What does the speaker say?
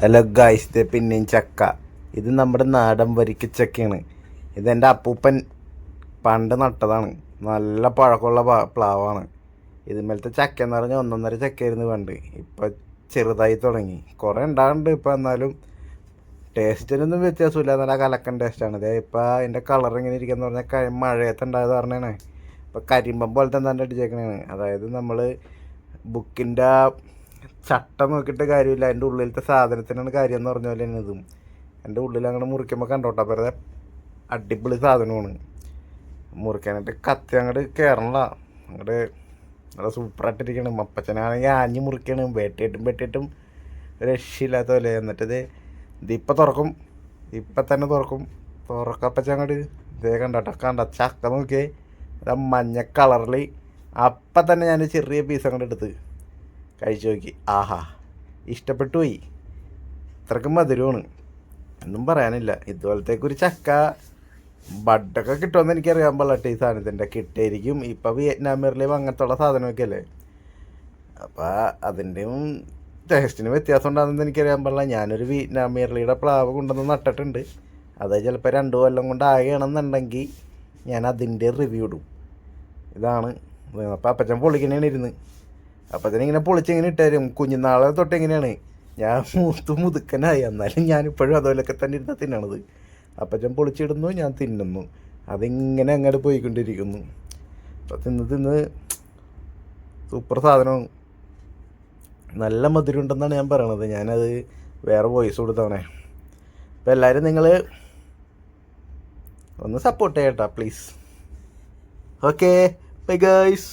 Hello guys, ഇത് പിന്നെയും ചക്ക. ഇത് നമ്മുടെ നാടൻ വരിക്കച്ചക്കയാണ്. ഇതെൻ്റെ അപ്പൂപ്പൻ പണ്ട് നട്ടതാണ്. നല്ല പഴക്കമുള്ള പ്ലാവാണ്. ഇതുമേലത്തെ ചക്ക എന്ന് പറഞ്ഞാൽ ഒന്നൊന്നര ചക്കയായിരുന്നു പണ്ട്. ഇപ്പം ചെറുതായി തുടങ്ങി. കുറേ ഉണ്ടാകുന്നുണ്ട് ഇപ്പം. എന്നാലും ടേസ്റ്റിനൊന്നും വ്യത്യാസമില്ല. നല്ല കലക്കൻ ടേസ്റ്റാണ്. അതെ, ഇപ്പം അതിൻ്റെ കളർ ഇങ്ങനെ ഇരിക്കുകയെന്ന് പറഞ്ഞാൽ മഴയത്ത് ഉണ്ടായത് പറഞ്ഞാണ്. ഇപ്പം കരിമ്പം പോലത്തെ എന്താണ്ട് അടിച്ചേക്കണേണ്. അതായത് നമ്മൾ ബുക്കിൻ്റെ ചട്ട നോക്കിയിട്ട് കാര്യമില്ല, അതിൻ്റെ ഉള്ളിലത്തെ സാധനത്തിനാണ് കാര്യം എന്ന് പറഞ്ഞ പോലെ തന്നെ ഇതും. എൻ്റെ ഉള്ളിൽ അങ്ങോട്ട് മുറിക്കുമ്പോൾ കണ്ടോട്ടാ, വെറുതെ അടിപൊളി സാധനമാണ്. മുറിക്കാനായിട്ട് കത്തി അങ്ങോട്ട് കയറണല്ല, അങ്ങോട്ട് നല്ല സൂപ്പറായിട്ടിരിക്കണം. അപ്പച്ചനാണെങ്കിൽ ആഞ്ഞ് മുറിക്കണം, വെട്ടിയിട്ടും രക്ഷയില്ലാത്ത പോലെ. എന്നിട്ടിത് ഇതിപ്പം തുറക്കും, ഇപ്പം തന്നെ തുറക്കപ്പച്ച അങ്ങോട്ട് ഇതേ കണ്ട ചക്ക നോക്കിയേ, മഞ്ഞ കളറിൽ. അപ്പം തന്നെ ഞാൻ ചെറിയ പീസ് അങ്ങോട്ട് എടുത്ത് കഴിച്ചു നോക്കി. ആഹാ, ഇഷ്ടപ്പെട്ടു പോയി. ഇത്രക്കും മധുരമാണ്, ഒന്നും പറയാനില്ല. ഇതുപോലത്തേക്കൊരു ചക്ക ബഡൊക്കെ കിട്ടുമെന്ന് എനിക്കറിയാൻ പാടില്ല. ഈ സാധനത്തിൻ്റെ കിട്ടിയായിരിക്കും. ഇപ്പം വിയറ്റ്നാമിയറിലും അങ്ങനത്തുള്ള സാധനമൊക്കെ അല്ലേ. അപ്പോൾ അതിൻ്റെയും ടേസ്റ്റിന് വ്യത്യാസം ഉണ്ടാകുന്നത് എനിക്കറിയാൻ പാടില്ല. ഞാനൊരു വിയറ്റ്നാമിയറിയുടെ പ്ലാവ് കൊണ്ടുവന്ന് നട്ടിട്ടുണ്ട്. അത് ചിലപ്പോൾ 2 കൊല്ലം കൊണ്ട് ആകുകയാണെന്നുണ്ടെങ്കിൽ ഞാൻ അതിൻ്റെ റിവ്യൂ ഇടും. ഇതാണ്. അപ്പോൾ അപ്പച്ചൻ പൊളിക്കണേണ് ഇരുന്ന്. അപ്പം തന്നെ ഇങ്ങനെ പൊളിച്ചിങ്ങനെ ഇട്ടുതരും. കുഞ്ഞുനാളെ തൊട്ട് എങ്ങനെയാണ് ഞാൻ മുതുക്കനായി, എന്നാലും ഞാനിപ്പോഴും അതുപോലെയൊക്കെ തന്നെ ഇരുന്ന് തിന്നണത്. അപ്പച്ചൻ പൊളിച്ചിടുന്നു, ഞാൻ തിന്നുന്നു. അതിങ്ങനെ അങ്ങോട്ട് പോയിക്കൊണ്ടിരിക്കുന്നു. അപ്പം തിന്ന് സൂപ്പർ സാധനവും നല്ല മധുരം ഉണ്ടെന്നാണ് ഞാൻ പറയണത്. ഞാനത് വേറെ വോയിസ് കൊടുത്തവണേ. അപ്പം എല്ലാവരും നിങ്ങൾ ഒന്ന് സപ്പോർട്ട് ചെയ്യട്ടാ പ്ലീസ്. Okay, bye guys.